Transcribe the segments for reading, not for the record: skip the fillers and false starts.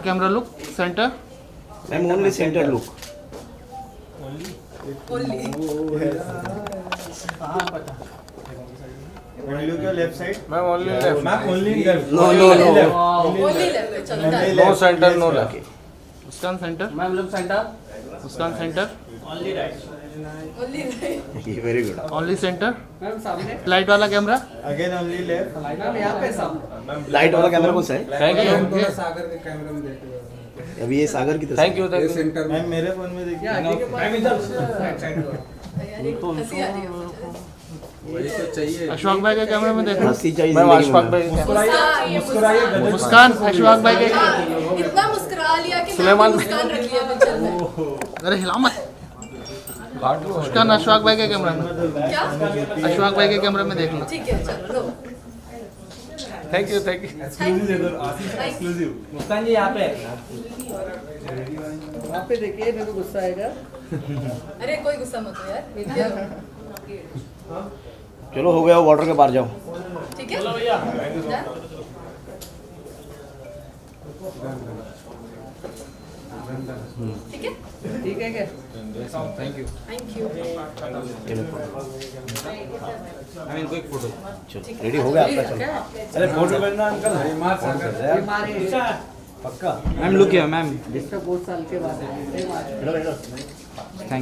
Camera look centre ma'am only centre look Only look your left side. Ma'am only left Ma'am, only left. No no no no centre no left मुस्कान centre ma'am look centre मुस्कान centre very good only centre ma'am सामने light वाला camera Again only left. मैम यहाँ पे सामने light वाला camera कौन सा है? थैंक यू सागर के कैमरे में देखिए। अभी ये सागर की तरफ थैंक यू मैम मेरे फोन में देखिए। अशफाक भाई के कैमरे में देखो हंसी चाहिए मैम जिंदगी अशफाक में। भाई मुस्कुराइए मुस्कान अशफाक भाई के इतना मुस्कुरा लिया कि सुलेमान मुस्कान रख लिया पिक्चर में। अरे हिला मत मुस्कान अशफाक भाई के कैमरे में क्या? अशफाक भाई के कैमरे में देख लो ठीक है चलो लो। थैंक यू मुस्कान जी यहाँ पे यहाँ पे देखिए मेरे को गुस्सा आएगा अरे कोई गुस्सा मत हो यार विद्या चलो हो गया वाटर के पार जाओ। ठीक है ठीक है ठीक है क्या थैंक यू थैंक यू चलो रेडी हो गया आपका? चलो अरे फोटो करना अंकल। पक्का मैम लुक हियर मैम इसका बहुत साल के बाद है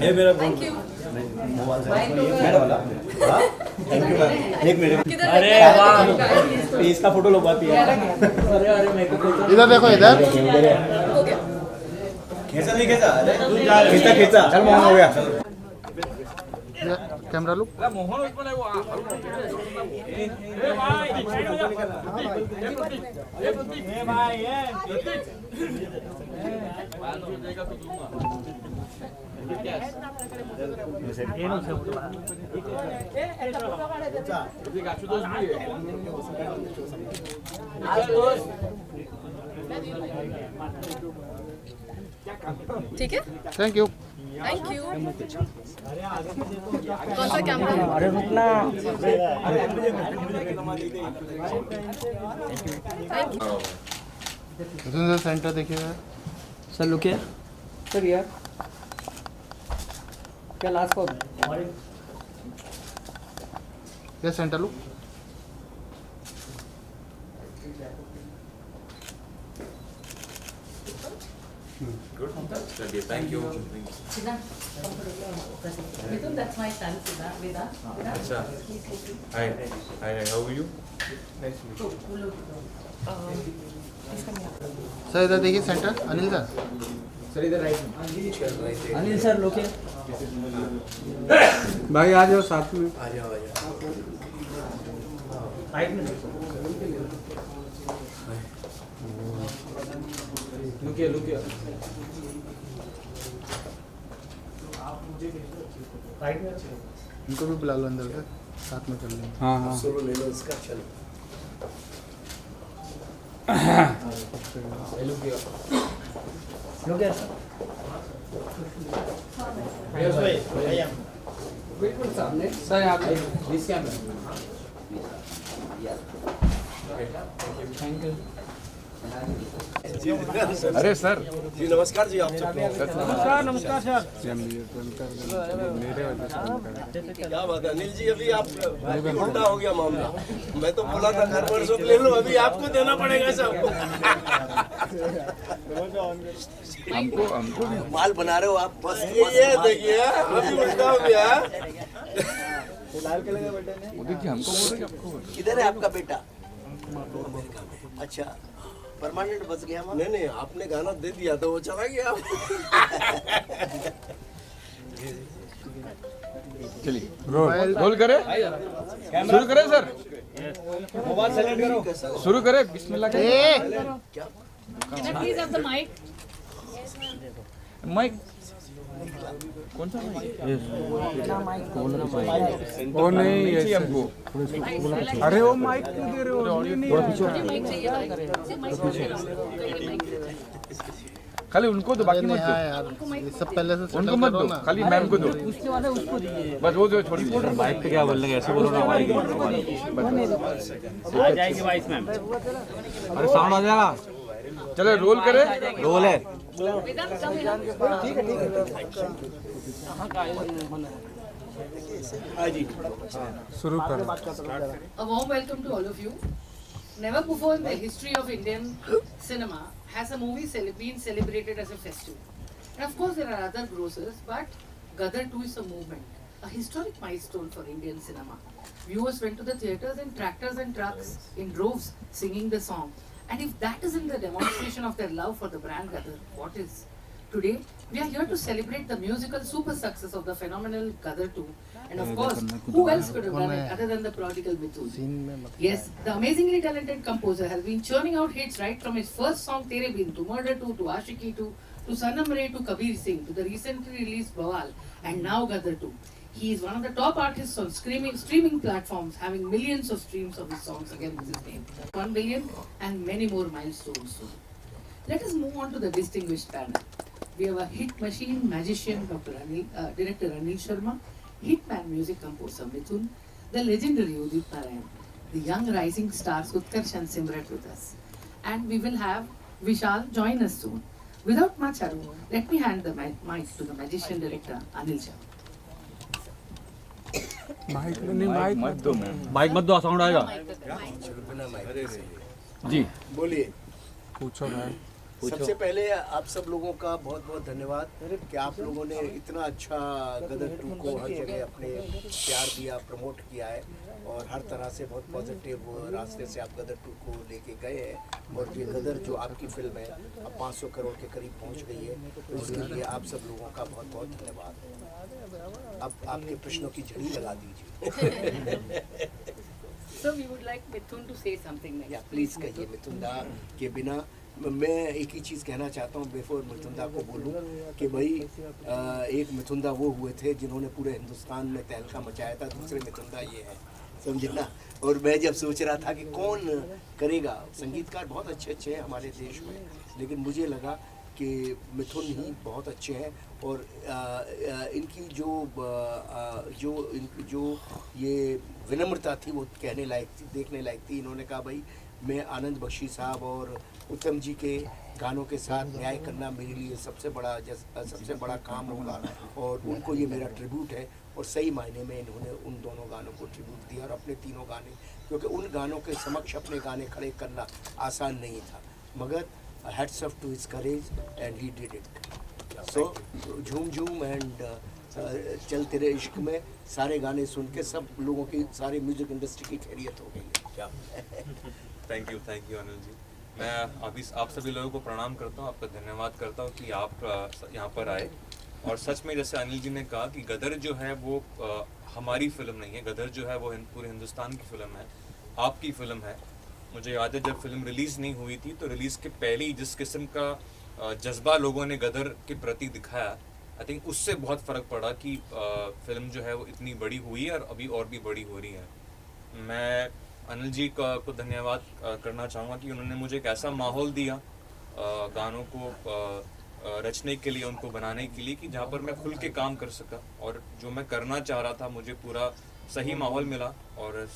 ये मेरा थैंक यू मेरा वाला हाँ थैंक यू मैम। एक मिनट किधर अरे वाह इसका फोटो लो बात अरे अरे मेरे को इधर देखो इधर हो गया खींचा नहीं खींचा? अरे खींचा खींचा चल मोहन हो गया। कैमरा लुक ठीक है थैंक यू थैंक यू कौन सा कैमरा है? अरे रुकना थैंक यू सेंटर देखिएगा सर लुक है सर यार क्या लास्ट कॉल ये centre look Mithun, that's my son, Vedant. Hi, how are you? Sir इधर देखिए centre Anil sir Anil sir look है भाई आ जाओ साथ में इनको भी बुला लो अंदर से साथ में चल लेंगे हाँ हाँ सोलो ले लो इसका चलो लुक है बिल्कुल सामने सर यहाँ पे इस कैमरा थैंक यू अरे सर जी नमस्कार जी आप सब नमस्कार सर क्या बात है अनिल जी? अभी आप उल्टा हो गया मामला। मैं तो बोला था घर पर सब ले लो, अभी आपको देना पड़ेगा सब। हमको माल बना रहे हो आप बस। ये देखिए अभी उल्टा हो गया। किधर है आपका बेटा? अच्छा परमानेंट बच गया? नहीं नहीं आपने गाना दे दिया तो वो चला गया। चलिए रोल करे शुरू करे सर मोबाइल सेलेक्ट करो। शुरू करे बिस्मिल्लाह करे Can I please have the mic? Mic कौन सा वो नहीं ऐसे हमको अरे वो माइक क्यों दे रहे हो? मुझे mic चाहिए। खाली उनको दो, बाकी मत हाँ दो, यार ये सब पहले से उनको settle मत करो दो, ना। खाली मैम को दो, उसके बाद उसको दीजिए। बस वो जो छोड़ दीजिए। माइक पे क्या बोल रहे हैं, ऐसे बोलो ना हमारी आ जाएगी वाइस मैम। अरे साउंड आ जाएगा, चलो रोल करे, रोल है। Vedant, come here. A warm welcome to all of you. Never before in the history of Indian cinema has a movie been celebrated as a festival. And of course, there are other grossers, but Gadar 2 is a movement, a historic milestone for Indian cinema. Viewers went to the theatres in tractors and trucks, in droves, singing the song. And if that isn't the demonstration of their love for the brand Gadar, what is? Today, we are here to celebrate the musical super success of the phenomenal Gadar 2. And of course, who else could have done it other than the prodigal Mithun? Scene में मत Yes, the amazingly talented composer has been churning out hits right from his first song Tere Bin to Murder 2 to Ashiki 2 to Sanam Re to Kabir Singh to the recently released Bawal and now Gadar 2. He is one of the top artists on streaming platforms, having millions of streams of his songs. Again, this is his name. 1 billion and many more milestones soon. Let us move on to the distinguished panel. We have a hit machine magician, Director Anil Sharma, hitman music composer Mithun, the legendary Udit Narayan, the young rising stars Utkarsh and Simrat with us. And we will have Vishal join us soon. Without much ado, let me hand the mic to the magician director Anil Sharma. Mic मत दो, sound आएगा जी। बोलिए। पूछो भाई। सबसे पहले आप सब लोगों का बहुत बहुत धन्यवाद कि आप लोगों ने इतना अच्छा गदर 2 को हर जगह अपने प्यार दिया, प्रमोट किया है और हर तरह से बहुत पॉजिटिव रास्ते से आप गदर 2 को लेके गए हैं। और ये गदर जो आपकी फिल्म है अब 500 करोड़ के करीब पहुंच गई है, तो इसके लिए आप सब लोगों का बहुत बहुत धन्यवाद। अब आपके प्रश्नों की झड़ी लगा दीजिए। So we would like Mithun to say something next. या प्लीज़ कहिए। मिथुन दा के बिना मैं एक ही चीज़ कहना चाहता हूँ बिफोर मिथुन दा को बोलूँ कि भाई एक मिथुन दा वो हुए थे जिन्होंने पूरे हिंदुस्तान में तहलका मचाया था, दूसरे मिथुन दा ये है, समझे ना। और मैं जब सोच रहा था कि कौन करेगा, संगीतकार बहुत अच्छे अच्छे हैं हमारे देश में, लेकिन मुझे लगा कि मिथुन ही बहुत अच्छे हैं। और इनकी जो ये विनम्रता थी वो कहने लायक थी, देखने लायक थी। इन्होंने कहा भाई मैं आनंद बख्शी साहब और उत्तम जी के गानों के साथ न्याय करना मेरे लिए सबसे बड़ा काम होगा और उनको ये मेरा ट्रिब्यूट है। और सही मायने में इन्होंने उन दोनों गानों को ट्रिब्यूट दिया और अपने तीनों गाने, क्योंकि उन गानों के समक्ष अपने गाने खड़े करना आसान नहीं था, मगर hats off to his courage and he did it. So झूम झूम एंड चल तेरे इश्क में सारे गाने सुन के सब लोगों की, सारी म्यूजिक इंडस्ट्री की खैरियत हो गई है। क्या थैंक यू अनिल जी। मैं अभी आप सभी लोगों को प्रणाम करता हूँ, आपका धन्यवाद करता हूँ कि आप यहाँ पर आए। और सच में जैसे अनिल जी ने कहा कि गदर जो है वो हमारी फिल्म नहीं है, गदर जो है वो पूरे हिंदुस्तान की फिल्म है, आपकी फिल्म है। मुझे याद है जब फिल्म रिलीज़ नहीं हुई थी तो रिलीज़ के पहले ही जिस किस्म का जज्बा लोगों ने गदर के प्रति दिखाया, आई थिंक उससे बहुत फ़र्क पड़ा कि फिल्म जो है वो इतनी बड़ी हुई है और अभी और भी बड़ी हो रही है। मैं अनिल जी को धन्यवाद करना चाहूँगा कि उन्होंने मुझे एक ऐसा माहौल दिया गानों को रचने के लिए, उनको बनाने के लिए, कि जहाँ पर मैं खुल के काम कर सका और जो मैं करना चाह रहा था मुझे पूरा सही माहौल मिला। और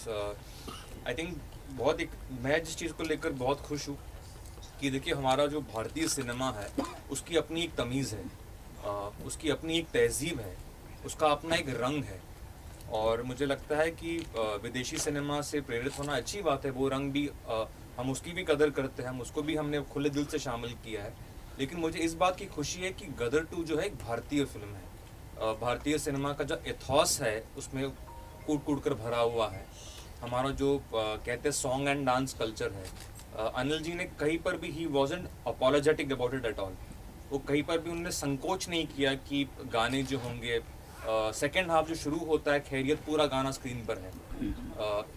आई थिंक मैं जिस चीज़ को लेकर बहुत खुश हूँ कि देखिए हमारा जो भारतीय सिनेमा है उसकी अपनी एक तमीज़ है, उसकी अपनी एक तहजीब है, उसका अपना एक रंग है। और मुझे लगता है कि विदेशी सिनेमा से प्रेरित होना अच्छी बात है, वो रंग भी हम उसकी भी कदर करते हैं, हम उसको भी हमने खुले दिल से शामिल किया है। लेकिन मुझे इस बात की खुशी है कि गदर 2 जो है एक भारतीय फिल्म है। भारतीय सिनेमा का जो एथॉस है उसमें कूट कूट कर भरा हुआ है। हमारा जो कहते हैं सॉन्ग एंड डांस कल्चर है, अनिल जी ने कहीं पर भी he wasn't apologetic about it at all. वो कहीं पर भी उन्होंने संकोच नहीं किया कि गाने जो होंगे सेकेंड हाफ जो शुरू होता है खैरियत पूरा गाना स्क्रीन पर है।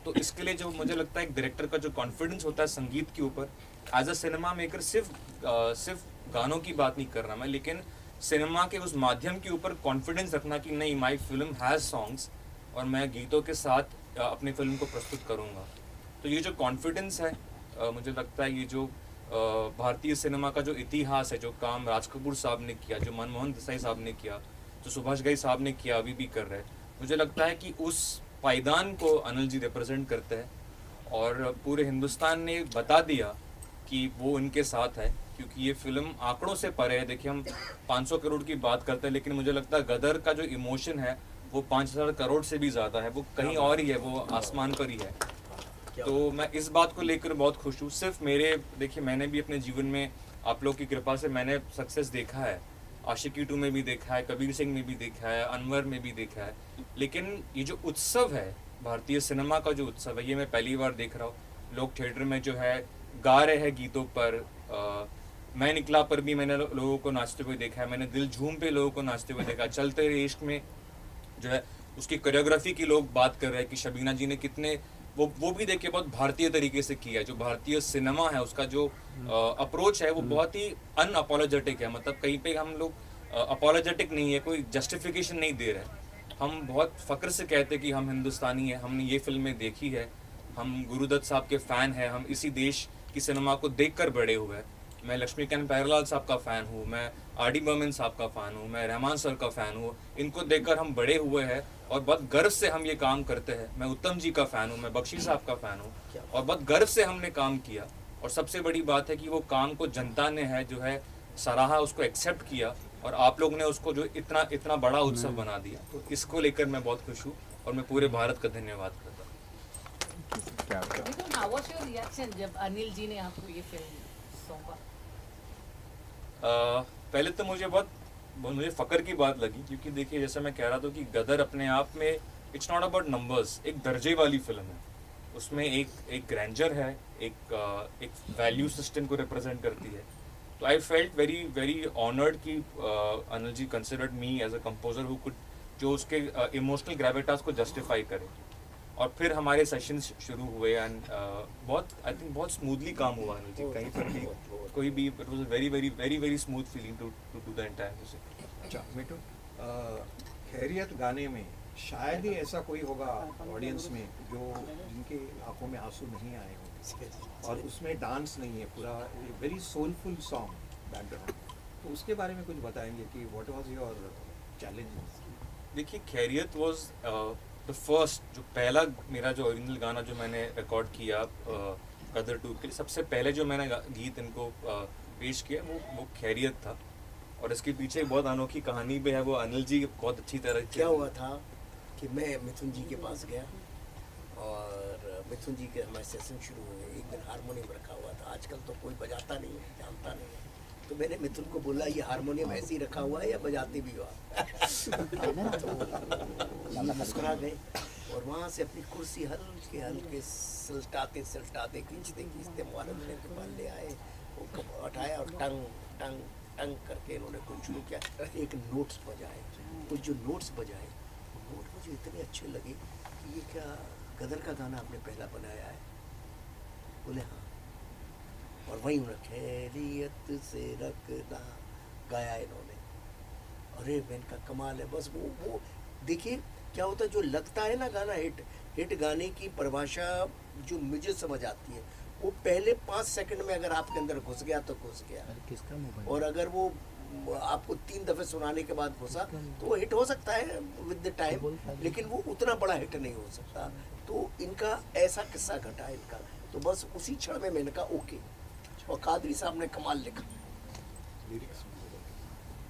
तो इसके लिए जो मुझे लगता है एक डायरेक्टर का जो कॉन्फिडेंस होता है संगीत के ऊपर, एज अ सिनेमा मेकर सिर्फ गानों की बात नहीं कर रहा मैं, लेकिन सिनेमा के उस माध्यम के ऊपर कॉन्फिडेंस रखना कि नहीं, माई फिल्म हैज़ सॉन्ग्स और मैं गीतों के साथ अपनी फिल्म को प्रस्तुत करूँगा। तो ये जो कॉन्फिडेंस है मुझे लगता है ये जो भारतीय सिनेमा का जो इतिहास है, जो काम राज कपूर साहब ने किया, जो मनमोहन देसाई साहब ने किया, जो सुभाष घई साहब ने किया, अभी भी कर रहे हैं, मुझे लगता है कि उस पायदान को अनिल जी रिप्रेजेंट करते हैं और पूरे हिंदुस्तान ने बता दिया कि वो उनके साथ है, क्योंकि ये फिल्म आंकड़ों से परे है। देखिए, हम 500 करोड़ की बात करते हैं, लेकिन मुझे लगता है गदर का जो इमोशन है वो 5000 करोड़ से भी ज़्यादा है, वो कहीं और ही है, वो आसमान पर ही है। तो मैं इस बात को लेकर बहुत खुश हूँ। सिर्फ मेरे, देखिए मैंने भी अपने जीवन में आप लोग की कृपा से मैंने सक्सेस देखा है, आशिकी 2 में भी देखा है, कबीर सिंह में भी देखा है, अनवर में भी देखा है, लेकिन ये जो उत्सव है, भारतीय सिनेमा का जो उत्सव है, ये मैं पहली बार देख रहा हूँ। लोग थिएटर में जो है गा रहे हैं गीतों पर, मैं निकला पर भी मैंने लोगों को नाचते हुए देखा है, मैंने दिल झूम पे लोगों को नाचते हुए देखा, चलते रहे इश्क में जो है उसकी कोरियोग्राफी की लोग बात कर रहे हैं कि शबीना जी ने कितने वो भी देखिए बहुत भारतीय तरीके से किया है। जो भारतीय सिनेमा है उसका जो अप्रोच है वो बहुत ही अनअपोलोजेटिक है, मतलब कहीं पे हम लोग अपोलोजेटिक नहीं है, कोई जस्टिफिकेशन नहीं दे रहे। हम बहुत फ़ख्र से कहते हैं कि हम हिंदुस्तानी हैं, हमने ये फिल्में देखी है, हम गुरुदत्त साहब के फ़ैन हैं, हम इसी देश की सिनेमा को देखकर बड़े हुए हैं। मैं लक्ष्मीकांत प्यारेलाल साहब का फ़ैन हूँ, मैं आर.डी. बर्मन साहब का फ़ैन हूँ, मैं रहमान सर का फ़ैन हूँ, इनको देखकर हम बड़े हुए हैं और बहुत गर्व से हम ये काम करते हैं। मैं उत्तम जी का फ़ैन हूँ, मैं बख्शी साहब का फ़ैन हूँ और बहुत गर्व से हमने काम किया। और सबसे बड़ी बात है कि वो काम को जनता ने है जो है सराहा, उसको एक्सेप्ट किया और आप लोग ने उसको जो इतना बड़ा उत्सव बना दिया। तो इसको लेकर मैं बहुत खुश हूँ और मैं पूरे भारत का धन्यवाद करता हूँ। मिथुन, how was your reaction जब अनिल जी ने आपको ये फिल्म सौंपा? पहले तो मुझे मुझे फ़ख्र की बात लगी, क्योंकि देखिए जैसे मैं कह रहा था कि गदर अपने आप में इट्स नॉट अबाउट नंबर्स, एक दर्जे वाली फिल्म है। उसमें एक ग्रैंडर है, एक वैल्यू सिस्टम को रिप्रेजेंट करती है। तो I felt very very honoured कि Anil ji considered me as a composer who could, जो उसके इमोशनल ग्रेविटास को जस्टिफाई करे। और फिर हमारे सेशंस शुरू हुए एंड आई थिंक बहुत स्मूथली काम हुआ अनिल जी, कहीं पर भी कोई भी, it was a very very very very smooth feeling to do the entire music. अच्छा मिठू, खैरियत गाने में शायद ही ऐसा कोई होगा ऑडियंस में जो जिनके आंखों में आंसू नहीं आए हों और उसमें डांस नहीं है, पूरा वेरी सोलफुल सॉन्ग बैकग्राउंड। तो उसके बारे में कुछ बताएंगे कि व्हाट वाज योर चैलेंज? देखिए, खैरियत वाज द फर्स्ट, जो पहला मेरा जो ओरिजिनल गाना जो मैंने रिकॉर्ड किया गदर 2 के लिए, सबसे पहले जो मैंने गीत इनको पेश किया वो खैरियत था। और इसके पीछे एक बहुत अनोखी कहानी भी है, वो अनिल जी बहुत अच्छी तरह क्या हुआ था कि मैं मिथुन जी के पास गया और मिथुन जी के हमारे सेशन शुरू हुए। एक दिन हारमोनियम रखा हुआ था, आजकल तो कोई बजाता नहीं है, जानता नहीं है। तो मैंने मिथुन को बोला ये हारमोनियम ऐसे ही रखा हुआ है या बजाते भी हो आप? तो मुस्कुरा गए और वहाँ से अपनी कुर्सी हल्के हल्के सलटाते सलटाते खींचते खींचते मुआनंद ने के पास ले आए, वो उठाया और टंग टंग टंग करके इन्होंने कुछ शुरू किया। एक नोट्स बजाए, कुछ जो नोट्स बजाए वो नोट मुझे इतने अच्छे लगे कि ये क्या गदर का गाना आपने पहला बनाया है? बोले हाँ। और वहीं उन्होंने खैरियत से रखना गाया इन्होंने। अरे मैंने का कमाल है। बस वो देखिए क्या होता है, जो लगता है ना गाना हिट गाने की परिभाषा जो मुझे समझ आती है वो पहले 5 सेकंड में अगर आपके अंदर घुस गया तो घुस गया, और अगर वो आपको 3 दफ़े सुनाने के बाद घुसा तो वो हिट हो सकता है विद द टाइम, लेकिन वो उतना बड़ा हिट नहीं हो सकता। तो इनका ऐसा किस्सा घटा इनका, तो बस उसी क्षण में मैंने कहा ओके। और कादरी साहब ने कमाल लिखा।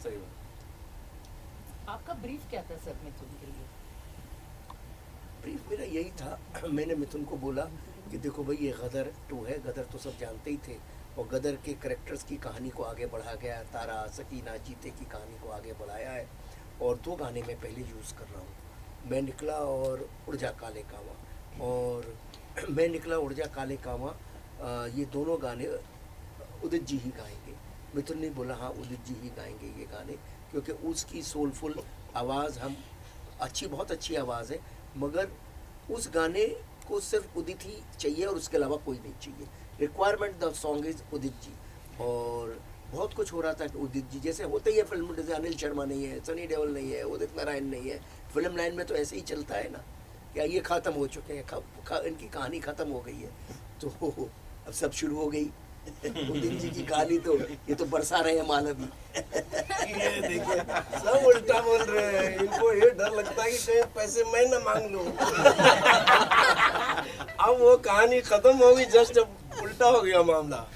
सही बात। आपका ब्रीफ क्या था सर मिथुन के लिए? ब्रीफ मेरा यही था, मैंने मिथुन को बोला कि देखो भाई ये गदर 2 है, गदर तो सब जानते ही थे, और गदर के कैरेक्टर्स की कहानी को आगे बढ़ा गया, तारा सकीना जीते की कहानी को आगे बढ़ाया है, और 2 गाने मैं पहले यूज़ कर रहा हूँ, मैं निकला और उड़ जा काले कावा। और मैं निकला उड़ जा काले कावा, ये दोनों गाने उदित जी ही गाएंगे। मिथुन ने बोला हाँ उदित जी ही गाएंगे ये गाने, क्योंकि उसकी सोलफुल आवाज़ हम बहुत अच्छी आवाज़ है, मगर उस गाने को सिर्फ उदित ही चाहिए और उसके अलावा कोई नहीं चाहिए। Requirement the song is Udit ji. और बहुत कुछ हो रहा था कि उदित जी जैसे होते ही है फिल्म, जैसे अनिल शर्मा नहीं है, सनी देओल नहीं है, उदित नारायण नहीं है, फिल्म लाइन में तो ऐसे ही चलता है ना, क्या ये ख़त्म हो चुके हैं, इनकी कहानी ख़त्म हो गई है। तो अब सब शुरू हो गई, उदित जी की कहानी तो ये तो बरसा रहे हैं माल अभी। ये देखिए सब उल्टा बोल रहे हैं, इनको ये डर लगता है कि कहीं पैसे मैं न मांग लूं। अब वो कहानी खत्म हो गई, जस्ट उल्टा हो गया मामला।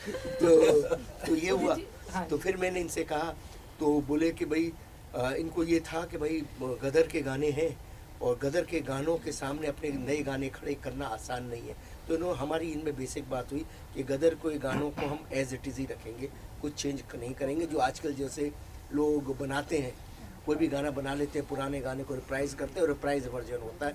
तो ये हुआ। तो फिर मैंने इनसे कहा, तो बोले कि भाई इनको ये था कि भाई गदर के गाने हैं और गदर के गानों के सामने अपने नए गाने खड़े करना आसान नहीं है। तो हमारी इनमें बेसिक बात हुई कि गदर के गानों को हम एज इट इज़ ही रखेंगे, कुछ चेंज नहीं करेंगे। जो आजकल जैसे लोग बनाते हैं, कोई भी गाना बना लेते हैं, पुराने गाने को रिप्राइज करते हैं और रिप्राइज वर्जन होता है।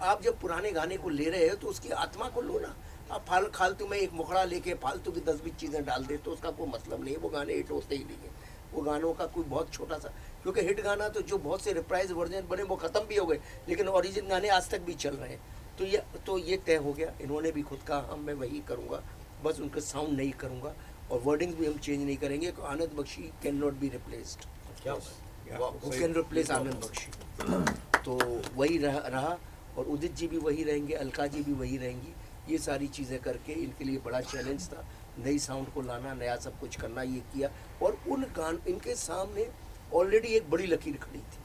आप जब पुराने गाने को ले रहे हो तो उसकी आत्मा को लो ना। आप फालतू में एक मुखड़ा लेके फालतू की 10-20 चीज़ें डाल दे तो उसका कोई मतलब नहीं है। वो गाने हिट होते ही नहीं है। वो गानों का कोई बहुत छोटा सा, क्योंकि हिट गाना तो जो बहुत से रिप्राइज वर्जन बने वो ख़त्म भी हो गए, लेकिन ओरिजिनल गाने आज तक भी चल रहे हैं। तो ये तय हो गया। इन्होंने भी खुद कहा हम मैं वही करूँगा, बस उनका साउंड नहीं करूँगा और वर्डिंग्स भी हम चेंज नहीं करेंगे। Anand Bakshi can not be replaced. वो कैन रिप्लेस आनंद बख्शी। तो वही रहा और उदित जी भी वही रहेंगे, अलका जी भी वही रहेंगी। ये सारी चीज़ें करके इनके लिए बड़ा चैलेंज था, नई साउंड को लाना, नया सब कुछ करना। ये किया और इनके सामने ऑलरेडी एक बड़ी लकीर खड़ी थी।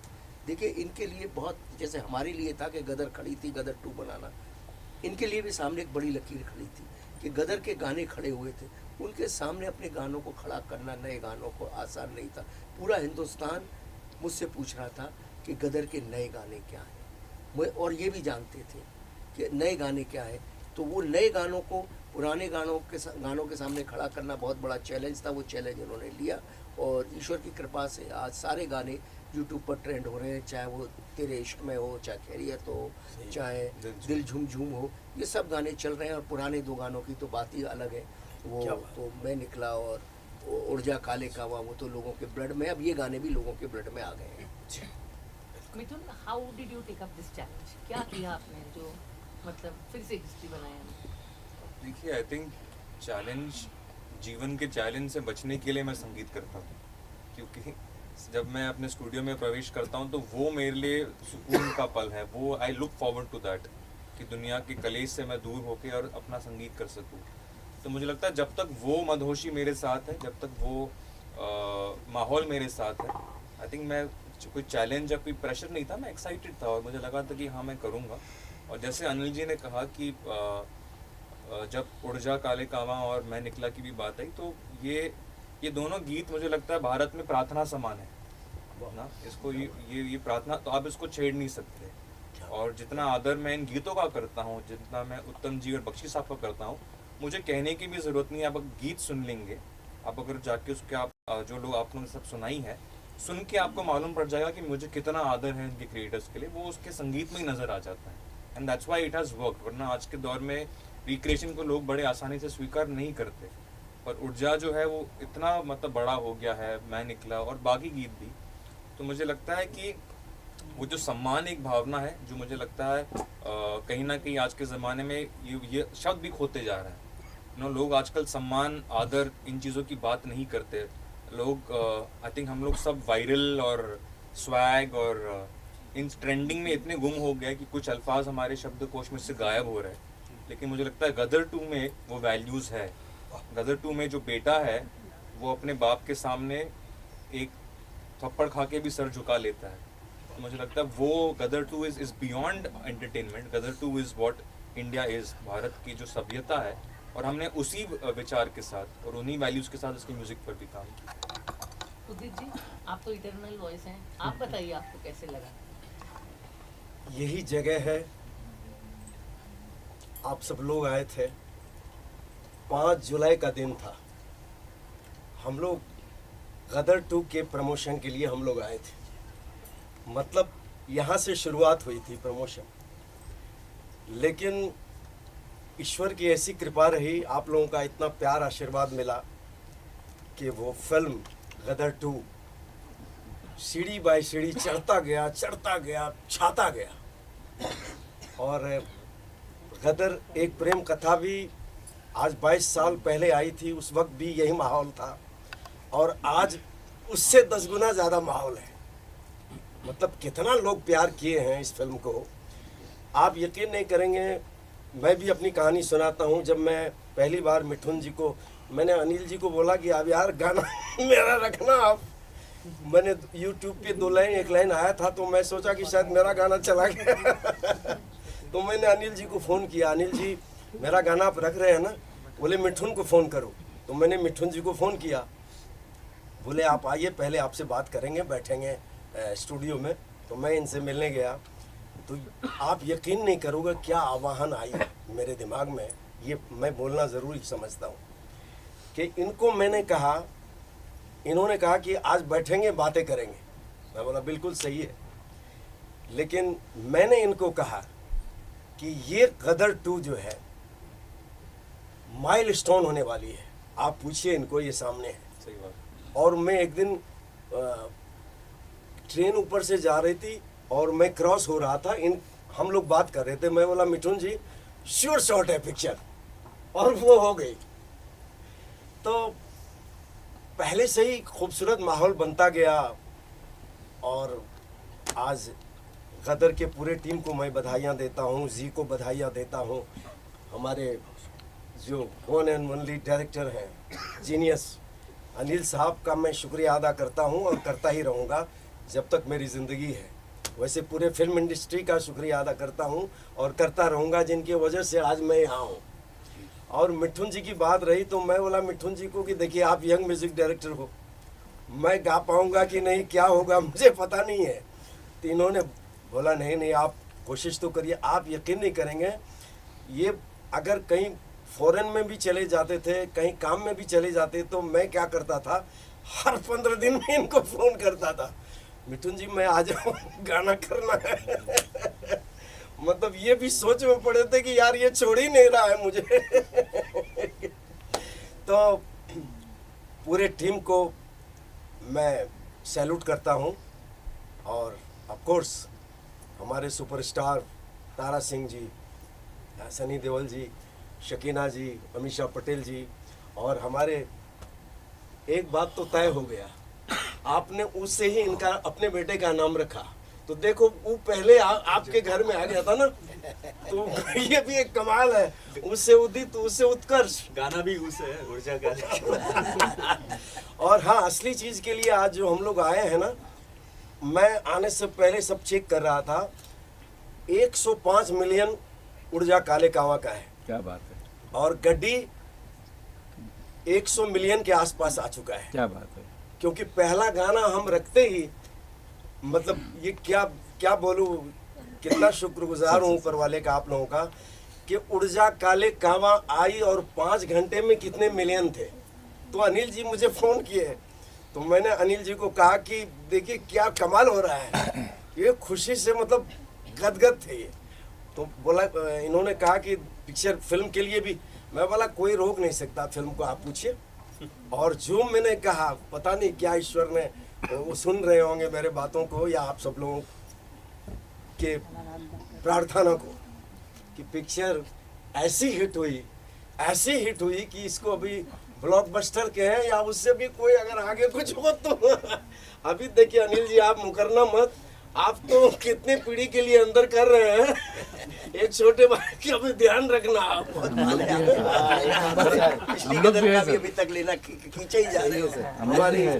देखिए इनके लिए बहुत, जैसे हमारे लिए था कि गदर खड़ी थी, गदर 2 बनाना, इनके लिए भी सामने एक बड़ी लकीर खड़ी थी कि गदर के गाने खड़े हुए थे। उनके सामने अपने गानों को खड़ा करना, नए गानों को आसान नहीं था। पूरा हिंदुस्तान मुझसे पूछ रहा था कि गदर के नए गाने क्या हैं, और ये भी जानते थे कि नए गाने क्या है। तो वो नए गानों को पुराने गानों के सामने खड़ा करना बहुत बड़ा चैलेंज था। वो चैलेंज उन्होंने लिया और ईश्वर की कृपा से आज सारे गाने यूट्यूब पर ट्रेंड हो रहे हैं, चाहे वो तेरे इश्क में हो, चाहे खैरियत हो, चाहे दिल झूम झूम हो, ये सब गाने चल रहे हैं। और पुराने 2 गानों की तो बात ही अलग है। वो तो मैं निकला और उड़ जा काले कावा, वो तो लोगों के ब्लड में, अब ये गाने भी लोगों के ब्लड में आ गए हैं। Mithun, how did you take up this challenge? क्या किया आपने जो मतलब फिर से हिस्ट्री बनाया? देखिए आई थिंक चैलेंज, जीवन के चैलेंज से बचने के लिए मैं संगीत करता हूँ, क्योंकि जब मैं अपने स्टूडियो में प्रवेश करता हूँ तो वो मेरे लिए सुकून का पल है। वो I look forward to that कि दुनिया के कलेश से मैं दूर होकर और अपना संगीत कर सकूँ। तो मुझे लगता है जब तक वो मदहोशी मेरे साथ है, जब तक वो माहौल मेरे साथ है, आई थिंक मैं कोई चैलेंज या कोई प्रेशर नहीं था, मैं एक्साइटेड था और मुझे लगा था कि हाँ मैं करूँगा। और जैसे अनिल जी ने कहा कि जब उड़ जा काले कावा और मैं निकला की भी बात आई, तो ये दोनों गीत मुझे लगता है भारत में प्रार्थना समान है ना। इसको ये प्रार्थना तो आप इसको छेड़ नहीं सकते। और जितना आदर मैं इन गीतों का करता हूँ, जितना मैं उत्तम जी और बख्शी साहब का करता हूँ, मुझे कहने की भी ज़रूरत नहीं है। आप गीत सुन लेंगे, आप अगर जाके उसके आप जो लोग आपने सब सुनाई है सुन के आपको मालूम पड़ जाएगा कि मुझे कितना आदर है इनके क्रिएटर्स के लिए। वो उसके संगीत में ही नज़र आ जाता है and that's why it has worked. वरना आज के दौर में रिक्रिएशन को लोग बड़े आसानी से स्वीकार नहीं करते, पर ऊर्जा जो है वो इतना मतलब बड़ा हो गया है, मैं निकला और बाकी गीत भी। तो मुझे लगता है कि वो जो सम्मान एक भावना है, जो मुझे लगता है कहीं ना कहीं आज के ज़माने में ये शब्द भी खोते जा रहा है। लोग आजकल सम्मान, आदर, इन चीज़ों की बात नहीं करते। लोग आई थिंक हम लोग सब वायरल और स्वैग और इन ट्रेंडिंग में इतने गुम हो गए कि कुछ अल्फाज हमारे शब्दकोश में से गायब हो रहे हैं। लेकिन मुझे लगता है गदर 2 में वो वैल्यूज़ है। गदर 2 में जो बेटा है वो अपने बाप के सामने एक थप्पड़ खा के भी सर झुका लेता है। तो मुझे लगता है वो Gadar 2 is beyond entertainment. Gadar 2 is what India is, Bharat की जो सभ्यता है। और हमने उसी विचार के साथ और उन्हीं वैल्यूज़ के साथ इसकी म्यूज़िक पर भी काम किया। उदित जी, आप तो इटर्नल वॉइस हैं, आप बताइए आपको कैसे लगा? यही जगह है, आप सब लोग आए थे, 5 जुलाई का दिन था। हम लोग गदर 2 के प्रमोशन के लिए हम लोग आए थे। मतलब यहाँ से शुरुआत हुई थी प्रमोशन, लेकिन ईश्वर की ऐसी कृपा रही, आप लोगों का इतना प्यार आशीर्वाद मिला कि वो फिल्म गदर 2 सीढ़ी बाय सीढ़ी चढ़ता गया, छाता गया। और गदर एक प्रेम कथा भी आज 22 साल पहले आई थी, उस वक्त भी यही माहौल था और आज उससे 10 गुना ज़्यादा माहौल है। मतलब कितना लोग प्यार किए हैं इस फिल्म को, आप यकीन नहीं करेंगे। मैं भी अपनी कहानी सुनाता हूँ। जब मैं पहली बार मिठुन जी को मैंने अनिल जी को बोला कि अब यार गाना मेरा रखना आप। मैंने यूट्यूब पे 2 लाइन 1 लाइन आया था तो मैं सोचा कि शायद मेरा गाना चला गया तो मैंने अनिल जी को फ़ोन किया, अनिल जी मेरा गाना आप रख रहे हैं ना? बोले मिठुन को फ़ोन करो। तो मैंने मिठुन जी को फ़ोन किया, बोले आप आइए पहले आपसे बात करेंगे, बैठेंगे स्टूडियो में। तो मैं इनसे मिलने गया तो आप यकीन नहीं करोगे क्या आवाहन आई मेरे दिमाग में। ये मैं बोलना ज़रूरी समझता हूँ कि इनको मैंने कहा, इन्होंने कहा कि आज बैठेंगे बातें करेंगे। मैं बोला बिल्कुल सही है, लेकिन मैंने इनको कहा कि ये गदर 2 जो है माइलस्टोन होने वाली है। आप पूछिए इनको, ये सामने है। सही बात। और मैं एक दिन ट्रेन ऊपर से जा रही थी और मैं क्रॉस हो रहा था, हम लोग बात कर रहे थे। मैं बोला मिठुन जी श्योर शॉट है पिक्चर, और वो हो गई। तो पहले से ही खूबसूरत माहौल बनता गया और आज गदर के पूरे टीम को मैं बधाइयाँ देता हूँ, जी को बधाइयाँ देता हूँ। हमारे जो वन एंड ओनली डायरेक्टर हैं, जीनियस अनिल साहब का मैं शुक्रिया अदा करता हूँ और करता ही रहूँगा जब तक मेरी ज़िंदगी है। वैसे पूरे फिल्म इंडस्ट्री का शुक्रिया अदा करता हूँ और करता रहूँगा, जिनकी वजह से आज मैं यहाँ हूँ। और मिठुन जी की बात रही तो मैं बोला मिठुन जी को कि देखिए आप यंग म्यूज़िक डायरेक्टर हो, मैं गा पाऊँगा कि नहीं, क्या होगा मुझे पता नहीं है। तो इन्होंने बोला नहीं नहीं आप कोशिश तो करिए। आप यकीन नहीं करेंगे, ये अगर कहीं फॉरेन में भी चले जाते थे, कहीं काम में भी चले जाते, तो मैं क्या करता था, हर 15 दिन में इनको फ़ोन करता था, मिठुन जी मैं आ जाऊँ, गाना करना है। मतलब ये भी सोच में पड़े थे कि यार ये छोड़ ही नहीं रहा है मुझे। तो पूरे टीम को मैं सैल्यूट करता हूँ। और ऑफ कोर्स हमारे सुपरस्टार तारा सिंह जी, सनी देओल जी, शकीना जी, अमीषा पटेल जी, और हमारे एक बात तो तय हो गया, आपने उससे ही इनका अपने बेटे का नाम रखा। तो देखो वो पहले आपके घर में आ गया था ना, तो ये भी एक कमाल है। उससे उदित, उससे उत्कर्ष, गाना भी उसे है, ऊर्जा का। और हाँ, असली चीज़ के लिए आज जो हम लोग आए हैं ना, मैं आने से पहले सब चेक कर रहा था, 105 मिलियन ऊर्जा काले कावा का है। क्या बात है, और गड्डी 100 मिलियन के आसपास आ चुका है। क्या बात है। क्योंकि पहला गाना हम रखते ही, मतलब ये क्या बोलूं, कितना शुक्रगुजार हूँ ऊपर वाले का, आप लोगों का, कि ऊर्जा काले कावा आई और 5 घंटे में कितने मिलियन थे। तो अनिल जी मुझे फ़ोन किए, तो मैंने अनिल जी को कहा कि देखिए क्या कमाल हो रहा है, ये खुशी से मतलब गदगद थे ये। तो बोला, इन्होंने कहा कि पिक्चर फिल्म के लिए भी, मैं बोला कोई रोक नहीं सकता फिल्म को, आप पूछिए। और जो मैंने कहा, पता नहीं क्या ईश्वर ने, वो सुन रहे होंगे मेरे बातों को, या आप सब लोगों के प्रार्थना को, कि पिक्चर ऐसी हिट हुई कि इसको अभी ब्लॉकबस्टर के हैं या उससे भी कोई अगर आगे कुछ हो तो अभी देखिए अनिल जी, आप मुकरना मत, आप तो कितने पीढ़ी के लिए अंदर कर रहे हैं, एक छोटे भाई का भी ध्यान रखना आप। अभी तक लेना खींचे ही जा रहे हो।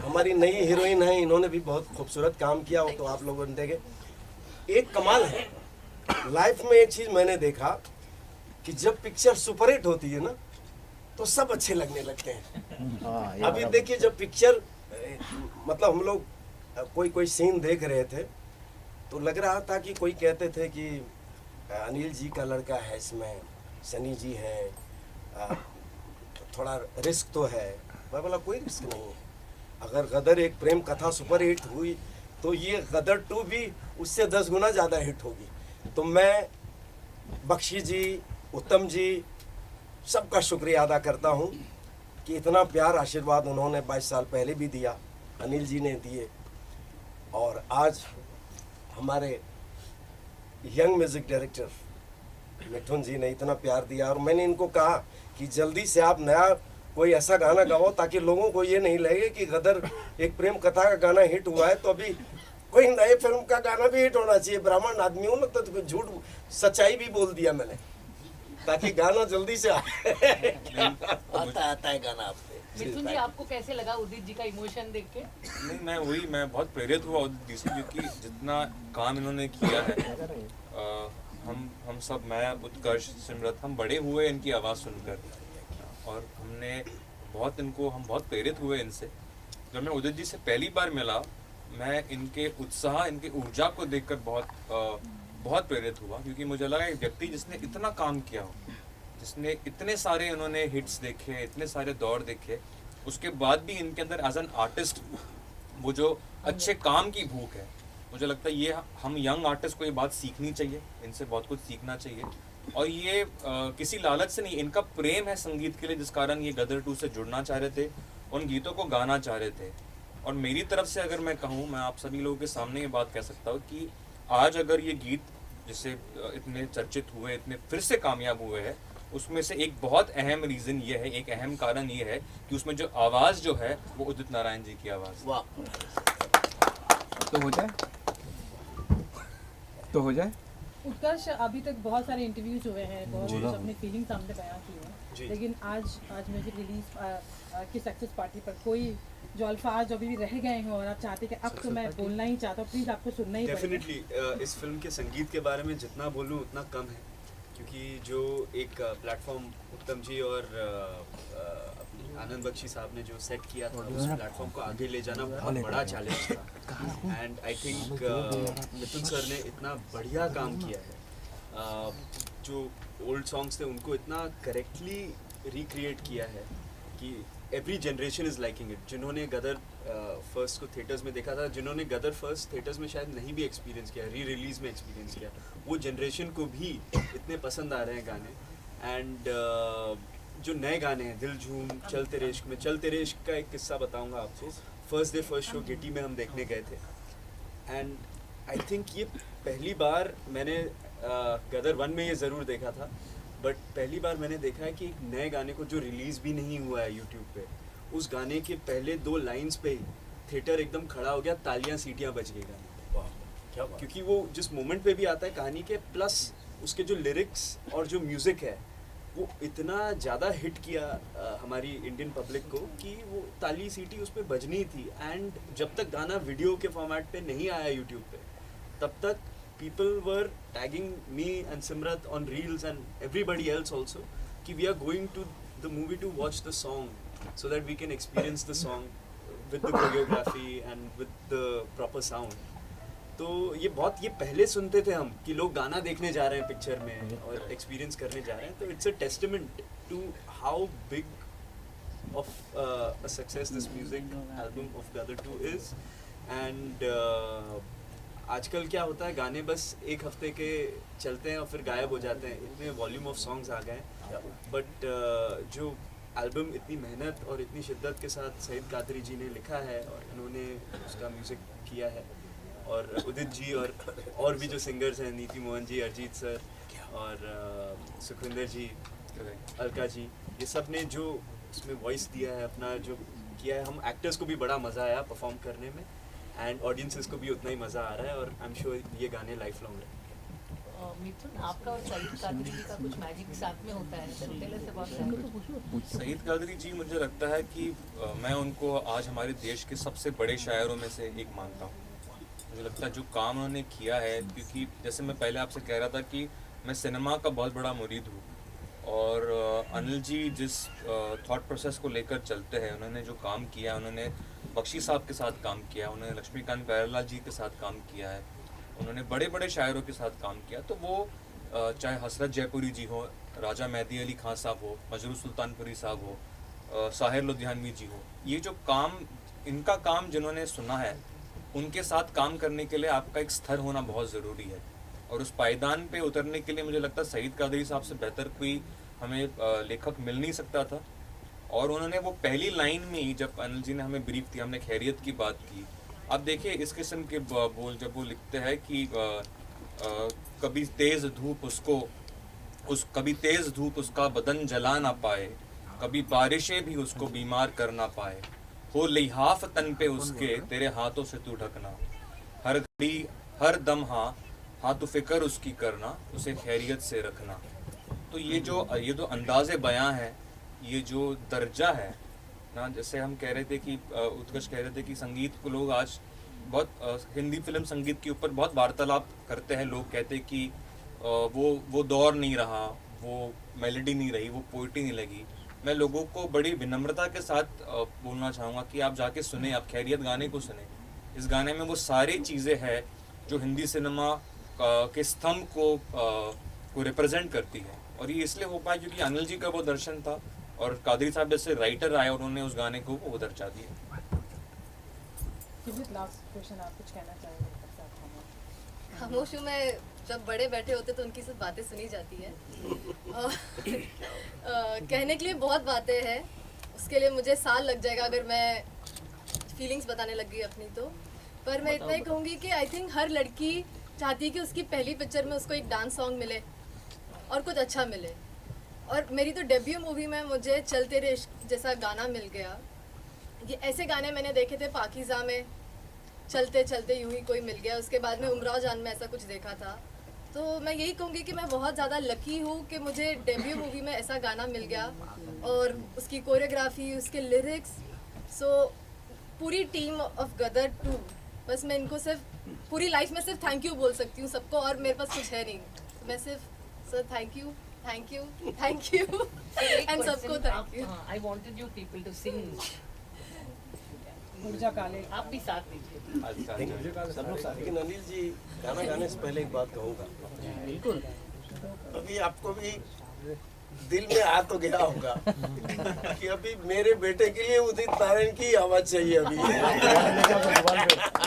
हमारी नई हीरोइन है, इन्होंने भी बहुत खूबसूरत काम किया हो, तो आप लोगों ने देखे। एक कमाल है लाइफ में, एक चीज मैंने देखा कि जब पिक्चर सुपरहिट होती है ना, तो सब अच्छे लगने लगते हैं। अभी देखिए, जब पिक्चर, मतलब हम लोग कोई सीन देख रहे थे, तो लग रहा था कि कोई कहते थे कि अनिल जी का लड़का है इसमें, सनी जी हैं, थोड़ा रिस्क तो है। मैं बोला कोई रिस्क नहीं है। अगर गदर एक प्रेम कथा सुपर हिट हुई, तो ये गदर 2 भी उससे 10 गुना ज़्यादा हिट होगी। तो मैं बख्शी जी, उत्तम जी, सबका शुक्रिया अदा करता हूँ कि इतना प्यार आशीर्वाद उन्होंने 22 साल पहले भी दिया, अनिल जी ने दिए, और आज हमारे यंग म्यूज़िक डायरेक्टर मिठुन जी ने इतना प्यार दिया। और मैंने इनको कहा कि जल्दी से आप नया कोई ऐसा गाना गाओ ताकि लोगों को ये नहीं लगे कि गदर एक प्रेम कथा का गाना हिट हुआ है, तो अभी कोई नए फिल्म का गाना भी हिट होना चाहिए। ब्राह्मण आदमी हूँ ना, तो झूठ सच्चाई भी बोल दिया मैंने। ताकि गाना जल्दी से आए। आता है गाना आपसे। मिथुन जी, आपको कैसे लगा उदित जी का इमोशन देख के? नहीं, मैं बहुत प्रेरित हुआ उदित जी से, क्योंकि जितना काम इन्होंने किया है हम सब, मैं, उत्कर्ष, सिमरत, हम बड़े हुए इनकी आवाज़ सुनकर, और हम बहुत प्रेरित हुए इनसे। जब मैं उदित जी से पहली बार मिला, मैं इनके उत्साह, इनके ऊर्जा को देखकर बहुत प्रेरित हुआ, क्योंकि मुझे लगा एक व्यक्ति जिसने इतना काम किया हो, जिसने इतने सारे उन्होंने हिट्स देखे, इतने सारे दौर देखे, उसके बाद भी इनके अंदर एज एन आर्टिस्ट वो जो अच्छे काम की भूख है, मुझे लगता है ये हम यंग आर्टिस्ट को ये बात सीखनी चाहिए, इनसे बहुत कुछ सीखना चाहिए। और ये किसी लालच से नहीं, इनका प्रेम है संगीत के लिए, जिस कारण ये गदर 2 से जुड़ना चाह रहे थे, उन गीतों को गाना चाह रहे थे। और मेरी तरफ से अगर मैं कहूँ, मैं आप सभी लोगों के सामने ये बात कह सकता हूँ कि आज अगर ये गीत जिससे इतने चर्चित हुए, इतने फिर से कामयाब हुए हैं, उसमें से एक बहुत अहम रीज़न ये है, एक अहम कारण ये है कि उसमें जो आवाज़ जो है वो उदित नारायण जी की आवाज़। वाह। तो हो जाए। उत्कर्ष, अभी तक बहुत सारे इंटरव्यूज हुए हैं, बहुत कुछ अपनी फीलिंग सामने बयां की है, लेकिन आज म्यूजिक रिलीज की सक्सेस पार्टी पर कोई जो अल्फाज अभी भी रह गए हैं और आप चाहते कि अब तो मैं बोलना ही चाहता हूँ, प्लीज़ आपको सुनना ही पड़ेगा। डेफिनेटली इस फिल्म के संगीत के बारे में जितना बोलूँ उतना कम है, क्योंकि जो एक प्लेटफॉर्म उत्तम जी और आनंद बख्शी साहब ने जो सेट किया था, उस प्लेटफॉर्म को आगे ले जाना बहुत बड़ा चैलेंज था। And I think Mithun sir ने इतना बढ़िया काम किया है, जो ओल्ड सॉन्ग्स थे उनको इतना करेक्टली रिक्रिएट किया है कि every generation is liking it. जिन्होंने गदर फर्स्ट को थिएटर्स में देखा था, जिन्होंने गदर फर्स्ट थिएटर्स में शायद नहीं भी एक्सपीरियंस किया, री रिलीज़ में एक्सपीरियंस किया, वो जनरेशन को भी इतने पसंद आ रहे हैं गाने। एंड जो नए गाने हैं, दिल झूम, चल तेरे इश्क में, चल तेरे इश्क का एक किस्सा बताऊंगा आपको। First day first show Getty में हम देखने गए थे, एंड आई थिंक ये पहली बार मैंने गदर 1 में ये ज़रूर देखा था, बट पहली बार मैंने देखा है कि एक नए गाने को जो रिलीज़ भी नहीं हुआ है यूट्यूब पे, उस गाने के पहले 2 लाइन्स पे ही थिएटर एकदम खड़ा हो गया, तालियां सीटियां बज गई गाने। क्या क्योंकि वो जिस मोमेंट पे भी आता है कहानी के, प्लस उसके जो लिरिक्स और जो म्यूज़िक है वो इतना ज़्यादा हिट किया हमारी इंडियन पब्लिक को कि वो ताली सीटी उस पर बजनी थी। एंड जब तक गाना वीडियो के फॉर्मेट पे नहीं आया यूट्यूब पे, तब तक people were tagging me and Simrat on reels and everybody else also कि we are going to the movie to watch the song so that we can experience the song with the choreography and with the proper sound। तो ये पहले सुनते थे हम कि लोग गाना देखने जा रहे हैं पिक्चर में और एक्सपीरियंस करने जा रहे हैं, तो it's a testament to how big of a success this music album of Gadar 2 is. And आजकल क्या होता है, गाने बस एक हफ्ते के चलते हैं और फिर गायब हो जाते हैं, इतने वॉल्यूम ऑफ सॉन्ग्स आ गए हैं। बट जो एल्बम इतनी मेहनत और इतनी शिद्दत के साथ सईद कादरी जी ने लिखा है और इन्होंने उसका म्यूज़िक किया है, और उदित जी और भी जो सिंगर्स हैं, नीति मोहन जी, अरिजीत सर और सुखविंदर जी, अलका जी, ये सब ने जो उसमें वॉइस दिया है, अपना जो किया है, हम एक्टर्स को भी बड़ा मज़ा आया परफॉर्म करने में, एंड ऑडियंसेस को भी उतना ही मज़ा आ रहा है, और आई एम श्योर ये गाने लाइफ लॉन्ग रहेंगे। मिथुन, आपका और सईद कादरी जी का कुछ मैजिक साथ में होता है, पहले से बहुत सईद कादरी जी, मुझे लगता है कि मैं उनको आज हमारे देश के सबसे बड़े शायरों में से एक मानता हूँ। मुझे लगता है जो काम उन्होंने किया है, क्योंकि जैसे मैं पहले आपसे कह रहा था कि मैं सिनेमा का बहुत बड़ा मुरीद हूँ, और अनिल जी जिस थॉट प्रोसेस को लेकर चलते हैं, उन्होंने जो काम किया, उन्होंने बख्शी साहब के साथ काम किया, उन्होंने लक्ष्मीकांत प्यारेलाल जी के साथ काम किया है, उन्होंने बड़े बड़े शायरों के साथ काम किया, तो वो चाहे हसरत जयपुरी जी हो, राजा मेहदी अली खान साहब हो, मजरू सुल्तानपुरी साहब हो, साहिर लुधियानवी जी हो, ये जो काम, इनका काम जिन्होंने सुना है, उनके साथ काम करने के लिए आपका एक स्तर होना बहुत ज़रूरी है, और उस पायदान पे उतरने के लिए मुझे लगता है सईद कादरी साहब से बेहतर कोई हमें लेखक मिल नहीं सकता था। और उन्होंने वो पहली लाइन में ही, जब अनिल जी ने हमें ब्रीफ दिया, हमने खैरियत की बात की, अब देखिए इस किस्म के बोल जब वो लिखते हैं कि कभी तेज़ धूप उसका बदन जला ना पाए, कभी बारिशें भी उसको बीमार कर ना पाए, हो लिहाफ तन पे उसके तेरे हाथों से तू ढकना, हर घड़ी हर दम हाँ तो फिक्र उसकी करना, उसे खैरियत से रखना। तो ये जो अंदाज़े बयां है, ये जो दर्जा है ना, जैसे हम कह रहे थे कि उत्कर्ष कह रहे थे कि संगीत को लोग आज बहुत हिंदी फिल्म संगीत के ऊपर बहुत वार्तालाप करते हैं। लोग कहते हैं कि वो दौर नहीं रहा, वो मेलोडी नहीं रही, वो पोइट्री नहीं लगी। मैं लोगों को बड़ी विनम्रता के साथ बोलना चाहूँगा कि आप जाके सुने, आप खैरियत गाने को सुने। इस गाने में वो सारी चीज़ें हैं जो हिंदी सिनेमा के स्तंभ को रिप्रेजेंट करती है। और ये इसलिए हो पाया क्योंकि अनिल जी का वो दर्शन था और कादरी साहब जैसे राइटर आए और उन्होंने उस गाने को वो दर्जा दिया। लास्ट क्वेश्चन, आप कुछ कहना चाहेंगे? खामोश हूँ मैं, जब बड़े बैठे होते तो उनकी सब बातें सुनी जाती है। कहने के लिए बहुत बातें हैं, उसके लिए मुझे साल लग जाएगा अगर मैं फीलिंग्स बताने लग गई अपनी तो। पर मैं इतना ही कहूँगी कि आई थिंक हर लड़की चाहती है कि उसकी पहली पिक्चर में उसको एक डांस सॉन्ग मिले और कुछ अच्छा मिले। और मेरी तो डेब्यू मूवी में मुझे चल तेरे इश्क जैसा गाना मिल गया। ये ऐसे गाने मैंने देखे थे पाकीज़ा में, चलते चलते यूं ही कोई मिल गया। उसके बाद में उमराव जान में ऐसा कुछ देखा था। तो मैं यही कहूँगी कि मैं बहुत ज़्यादा लकी हूँ कि मुझे डेब्यू मूवी में ऐसा गाना मिल गया और उसकी कोरियोग्राफी, उसके लिरिक्स। सो पूरी टीम ऑफ गदर 2, बस मैं इनको सिर्फ पूरी लाइफ में सिर्फ थैंक यू बोल सकती हूँ सबको, और मेरे पास कुछ है नहीं। मैं सिर्फ सर थैंक यू एंड सबको thank you. I wanted you people to sing. Urja Kale, आप भी साथ दीजिए। सब लोग साथ। लेकिन अनिल जी, गाना गाने से पहले एक बात कहूँगा। बिल्कुल। अभी आपको भी दिल में आ तो गया होगा कि अभी मेरे बेटे के लिए उदित नारायण की आवाज चाहिए। अभी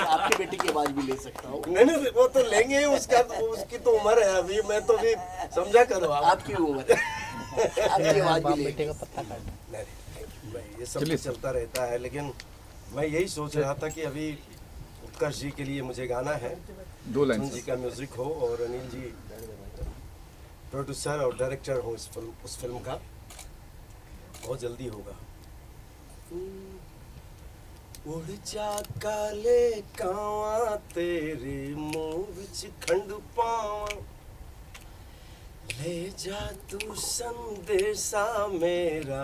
आपके बेटे की आवाज भी ले सकता हूँ। नहीं, वो तो लेंगे ही, उसकी तो उम्र है अभी। मैं तो भी समझा करो आपकी उम्र आपकी आवाज भी बेटे का पत्ता काट। नहीं, ये सब चलता रहता है। लेकिन मैं यही सोच रहा था कि अभी उत्कर्ष जी के लिए मुझे गाना है, 2 लाइन जी का म्यूजिक हो और अनिल जी प्रोड्यूसर और डायरेक्टर हो उस फिल्म का। बहुत जल्दी होगा। उड़ जा काले कावा तेरे मुंह विच खंड पावा, ले जा तू संदेशा मेरा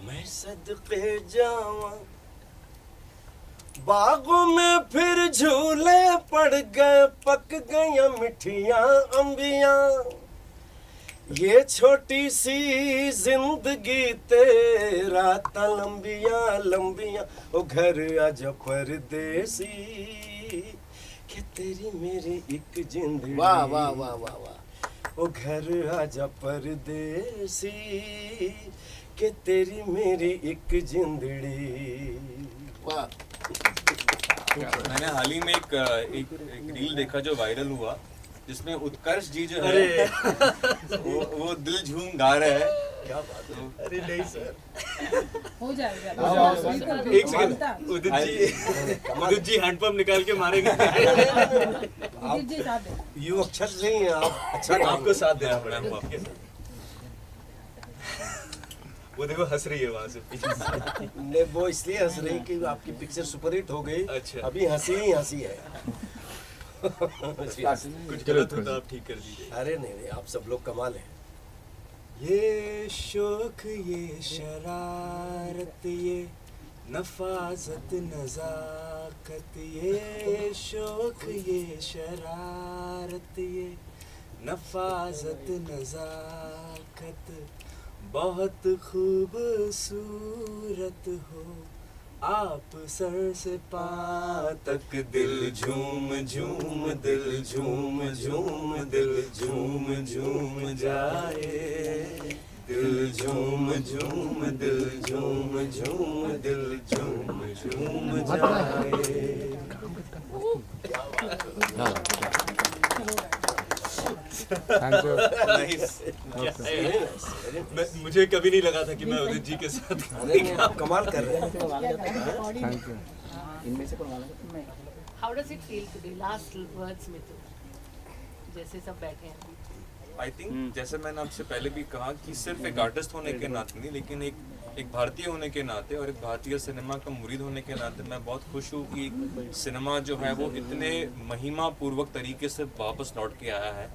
मैं सदके जावा। बागों में फिर झूले पड़ गए, पक गई मिठियां अंबियां। ये छोटी सी जिंदगी तेरा ता लंबियां लंबियां। ओ घर आजा परदेसी कि तेरी मेरी एक जिंदगी। वाह वाह वाह वाह वाह। ओ घर आजा परदेसी कि तेरी मेरी एक जिंदड़ी। वाह। मैंने हाल ही में एक रील देखा जो वायरल हुआ, जिसमें उत्कर्ष जी जो है वो दिल झूम गा रहे हैं। क्या बात है। अरे नहीं सर, हो जाएगा। एक सेकंड, उदित जी हैंडपंप निकाल के मारेंगे। उदित जी साथ दे। यू अक्षर नहीं है आप, अच्छा आपको साथ देना पड़ेगा आपके साथ। वो देखो हंस रही है वहाँ से पीछे। ने वो इसलिए हंस रही कि आपकी पिक्चर सुपरहिट हो गई। अच्छा। अभी हंसी ही हंसी है। कुछ गलत हो तो आप ठीक कर दीजिए। अरे नहीं, आप सब लोग कमाल हैं। ये शौक, ये शरारत, ये नफाजत नजाकत। ये शौक, ये शरारत, ये नफाजत नजाकत। बहुत खूबसूरत हो आप सर से पाँव तक। दिल झूम झूम, दिल झूम झूम, दिल झूम झूम जाए। दिल झूम झूम, दिल झूम झूम, दिल झूम झूम जाए। मुझे कभी नहीं लगा था कि मैं उदित जी के साथ। आप कमाल कर रहे हैं। How does it feel today? Last words में तो जैसे सब बैठे हैं। आई थिंक जैसे मैंने आपसे पहले भी कहा कि सिर्फ एक आर्टिस्ट होने के नाते नहीं, लेकिन एक भारतीय होने के नाते और एक भारतीय सिनेमा का मुरीद होने के नाते मैं बहुत खुश हूँ कि सिनेमा जो है वो इतने महिमा पूर्वक तरीके से वापस लौट के आया है।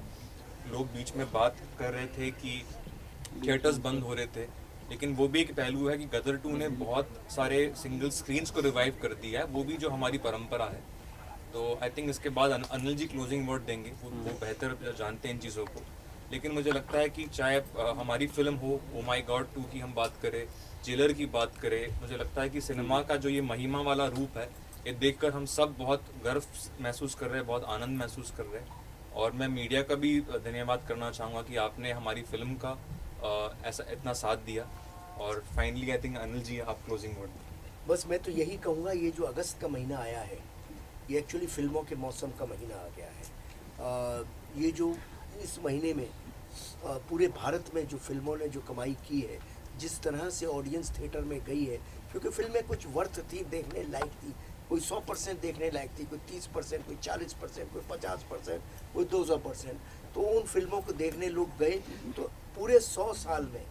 लोग बीच में बात कर रहे थे कि थिएटर्स बंद हो रहे थे, लेकिन वो भी एक पहलू है कि गदर 2 ने बहुत सारे सिंगल स्क्रीन्स को रिवाइव कर दिया है, वो भी जो हमारी परंपरा है। तो आई थिंक इसके बाद अनिल जी क्लोजिंग वर्ड देंगे, वो बेहतर जानते हैं इन चीज़ों को। लेकिन मुझे लगता है कि चाहे हमारी फिल्म हो ओ माई गॉड 2 की हम बात करें, जेलर की बात करें, मुझे लगता है कि सिनेमा का जो ये महिमा वाला रूप है, ये देखकर हम सब बहुत गर्व महसूस कर रहे हैं, बहुत आनंद महसूस कर रहे हैं। और मैं मीडिया का भी धन्यवाद करना चाहूँगा कि आपने हमारी फिल्म का ऐसा इतना साथ दिया। और finally I think Anil ji आप क्लोजिंग वर्ड। बस मैं तो यही कहूँगा, ये जो अगस्त का महीना आया है, ये एक्चुअली फिल्मों के मौसम का महीना आ गया है। ये जो इस महीने में पूरे भारत में जो फिल्मों ने जो कमाई की है, जिस तरह से ऑडियंस थिएटर में गई है, क्योंकि फिल्में कुछ वर्थ थी, देखने लायक थी, कोई 100% देखने लायक थी, कोई 30%, कोई 40%, कोई 50%, कोई 200%। तो उन फिल्मों को देखने लोग गए, तो पूरे 100 साल में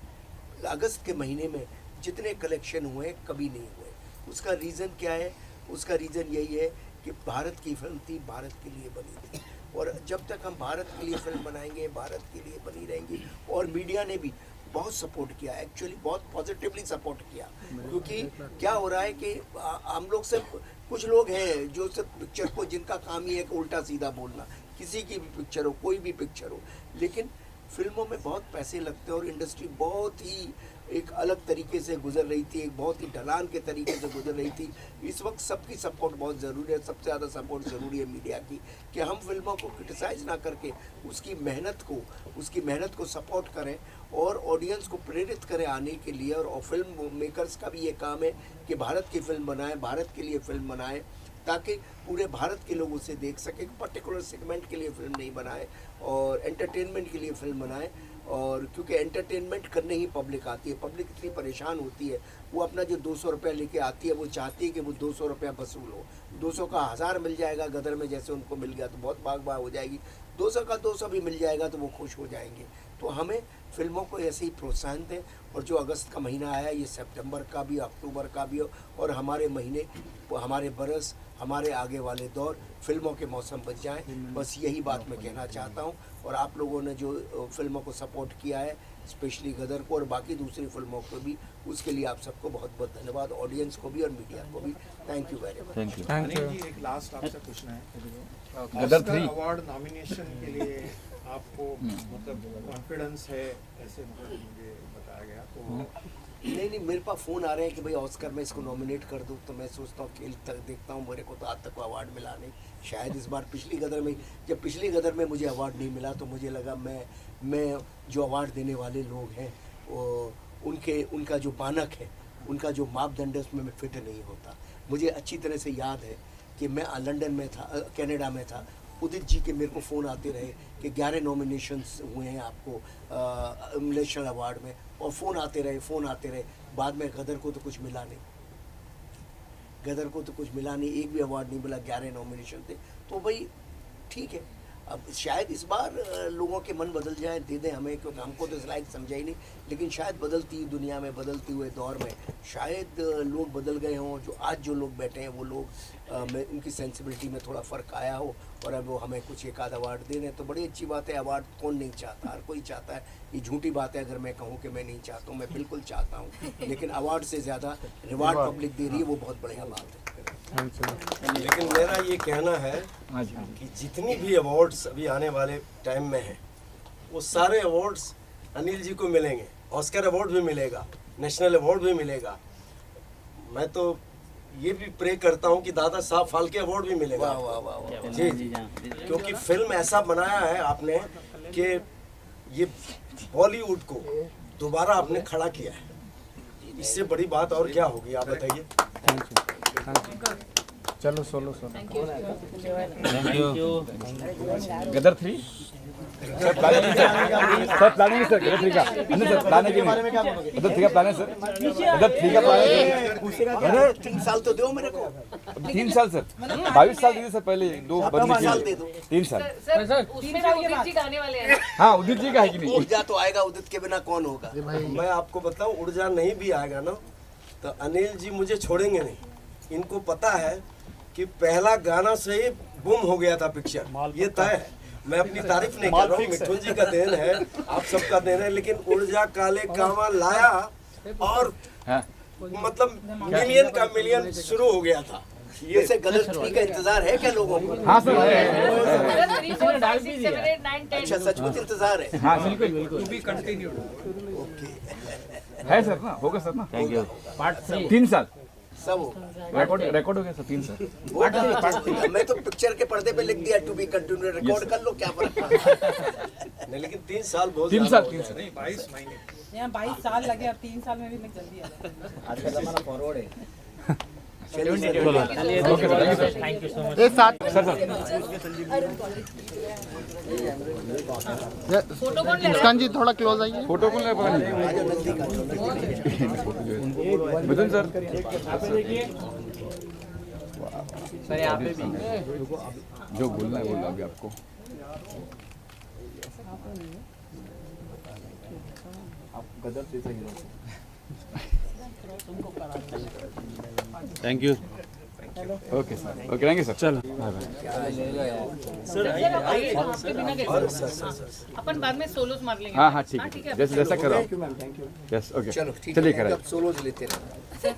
अगस्त के महीने में जितने कलेक्शन हुए कभी नहीं हुए। उसका रीज़न क्या है? उसका रीज़न यही है कि भारत की फिल्म थी, भारत के लिए बनी थी, और जब तक हम भारत के लिए फिल्म बनाएंगे, भारत के लिए बनी रहेंगी। और मीडिया ने भी बहुत सपोर्ट किया, एक्चुअली बहुत पॉजिटिवली सपोर्ट किया। क्योंकि क्या हो रहा है कि हम लोग से कुछ लोग हैं जो सिर्फ पिक्चर को, जिनका काम ही है कि उल्टा सीधा बोलना, किसी की भी पिक्चर हो, कोई भी पिक्चर हो, लेकिन फिल्मों में बहुत पैसे लगते हैं और इंडस्ट्री बहुत ही एक अलग तरीके से गुजर रही थी, एक बहुत ही ढलान के तरीके से गुजर रही थी। इस वक्त सबकी सपोर्ट बहुत ज़रूरी है, सबसे ज़्यादा सपोर्ट ज़रूरी है मीडिया की, कि हम फिल्मों को क्रिटिसाइज ना करके उसकी मेहनत को सपोर्ट करें और ऑडियंस को प्रेरित करें आने के लिए। और फिल्म मेकर्स का भी ये काम है कि भारत की फिल्म बनाएं, भारत के लिए फिल्म बनाएं, ताकि पूरे भारत के लोग उसे देख सकें। पर्टिकुलर सेगमेंट के लिए फिल्म नहीं बनाए और एंटरटेनमेंट के लिए फिल्म बनाए। और क्योंकि एंटरटेनमेंट करने ही पब्लिक आती है, पब्लिक इतनी परेशान होती है, वो अपना जो 200 रुपया लेके आती है, वो चाहती है कि वो 200 रुपया वसूल हो। 200 का 1000 मिल जाएगा गदर में, जैसे उनको मिल गया तो बहुत भाग हो जाएगी। 200 का 200 भी मिल जाएगा तो वो खुश हो जाएंगे। तो हमें फिल्मों को ऐसे ही प्रोत्साहन दें। और जो अगस्त का महीना आया, ये सितंबर का भी, अक्टूबर का भी, और हमारे महीने, हमारे बरस, हमारे आगे वाले दौर फिल्मों के मौसम बन जाएं। बस यही बात मैं कहना चाहता हूं। और आप लोगों ने जो फिल्मों को सपोर्ट किया है, स्पेशली गदर को और बाकी दूसरी फिल्मों को भी, उसके लिए आप सबको बहुत बहुत धन्यवाद, ऑडियंस को भी और मीडिया को भी। Thank you very much. Thank you जी, एक लास्ट आपसे पूछना है, गदर 3 अवार्ड नॉमिनेशन के लिए आपको मतलब कॉन्फिडेंस है, ऐसे मतलब मुझे बताया गया। तो नहीं, मेरे पास फ़ोन आ रहे हैं कि भाई ऑस्कर में इसको नॉमिनेट कर दूँ, तो मैं सोचता हूँ, खेल तक देखता हूँ, मेरे को तो आज तक अवार्ड मिला नहीं। शायद इस बार पिछली गदर में मुझे अवार्ड नहीं मिला, तो मुझे लगा मैं जो अवार्ड देने वाले लोग हैं, उनका जो मानक है, उनका जो मापदंड है, उसमें मैं फिट नहीं होता। मुझे अच्छी तरह से याद है कि मैं लंदन में था, कनाडा में था, उदित जी के मेरे को फ़ोन आते रहे कि 11 नॉमिनेशंस हुए हैं आपको नेशनल अवार्ड में, और फ़ोन आते रहे। बाद में गदर को तो कुछ मिला नहीं, एक भी अवार्ड नहीं मिला, 11 नॉमिनेशन थे। तो भाई ठीक है, अब शायद इस बार लोगों के मन बदल जाए, दे दें हमें, क्योंकि हमको तो इस लायक समझा ही नहीं। लेकिन शायद बदलती दुनिया में, बदलते हुए दौर में शायद लोग बदल गए हों। जो लोग बैठे हैं वो लोग में उनकी सेंसिबिलिटी में थोड़ा फ़र्क आया हो, और अब वो हमें कुछ एक आध अवार्ड दे दें तो बड़ी अच्छी बात है। अवार्ड कौन नहीं चाहता, हर कोई चाहता है। ये झूठी बात है अगर मैं कहूँ कि मैं नहीं चाहता हूँ, मैं बिल्कुल चाहता हूँ। लेकिन अवार्ड से ज़्यादा रिवार्ड पब्लिक दे रही है, वो बहुत बढ़िया बात है। लेकिन मेरा ये कहना है कि जितनी भी अवार्ड्स अभी आने वाले टाइम में हैं, वो सारे अवार्ड्स अनिल जी को मिलेंगे। ऑस्कर अवार्ड भी मिलेगा, नेशनल अवार्ड भी मिलेगा। मैं तो ये भी प्रे करता हूँ कि दादा साहब फाल्के अवार्ड भी मिलेगा। वाह। जी, क्योंकि फिल्म ऐसा बनाया है आपने कि ये बॉलीवुड को दोबारा आपने खड़ा किया है। इससे बड़ी बात और क्या होगी, आप बताइए। चलो सोलो thank you. Gadar 3 sir planning sir Gadar 3 का सर प्लान है कि गदर 3 का प्लान है सर, गदर 3 का प्लान है। अरे 3 साल तो दो मेरे को। 3 साल सर, 22 साल दीजिए सर, पहले 2 साल दे दो। 3 साल सर उसमें भी उदित जी गाने वाले हैं। हाँ, उदित जी का है कि नहीं? ऊर्जा तो आएगा, उदित के बिना कौन होगा। मैं आपको बताऊं, ऊर्जा नहीं भी आएगा ना, तो अनिल जी मुझे छोड़ेंगे नहीं। इनको पता है कि पहला गाना से ही बुम हो गया था पिक्चर, ये तय है। मैं अपनी तारीफ नहीं कर रहा हूँ, मिठुन जी का देन है, आप सबका देन है, लेकिन उड़ जा काले कामा लाया और हाँ मतलब मिलियन का मिलियन शुरू हो गया था। ये वैसे गदर 3 का इंतजार है क्या लोगों को? हाँ सर है। अच्छा सचमुच इंतजार है। हाँ बिल्कुल बिल्कुल टू बी कंटिन्यूड। है सर ना, होगा सर ना। Thank you. पार्ट 3 3 साल सब होगा। रिकॉर्ड हो गया सर 3 साल। मैं तो पिक्चर के पर्दे पे लिख दिया टू बी कंटिन्यू, रिकॉर्ड कर लो क्या फर्क पड़ता है। नहीं, लेकिन 3 साल बहुत 3 ज्यादा साल हो 3 गया। साल नहीं 22 महीने। यहाँ 22 साल लगे और 3 साल में भी मैं जल्दी आ जाए। आज का जमाना फॉरवर्ड है। Okay sir, thank you so much. Photo कौन ले मुस्कान जी थोड़ा क्लोज आइए। फोटो कौन ले पा मिथुन सर। सर यहाँ पे भी जो बोलना है बोलना अभी आपको। Thank you. Okay sir, okay thank you sir. चलो अपन बाद में सोलोस मार लेंगे। हाँ हाँ ठीक है, जैसे जैसा करो। यस ओके चलो ठीक चलिए है, करें। अब सोलोज लेते रहे।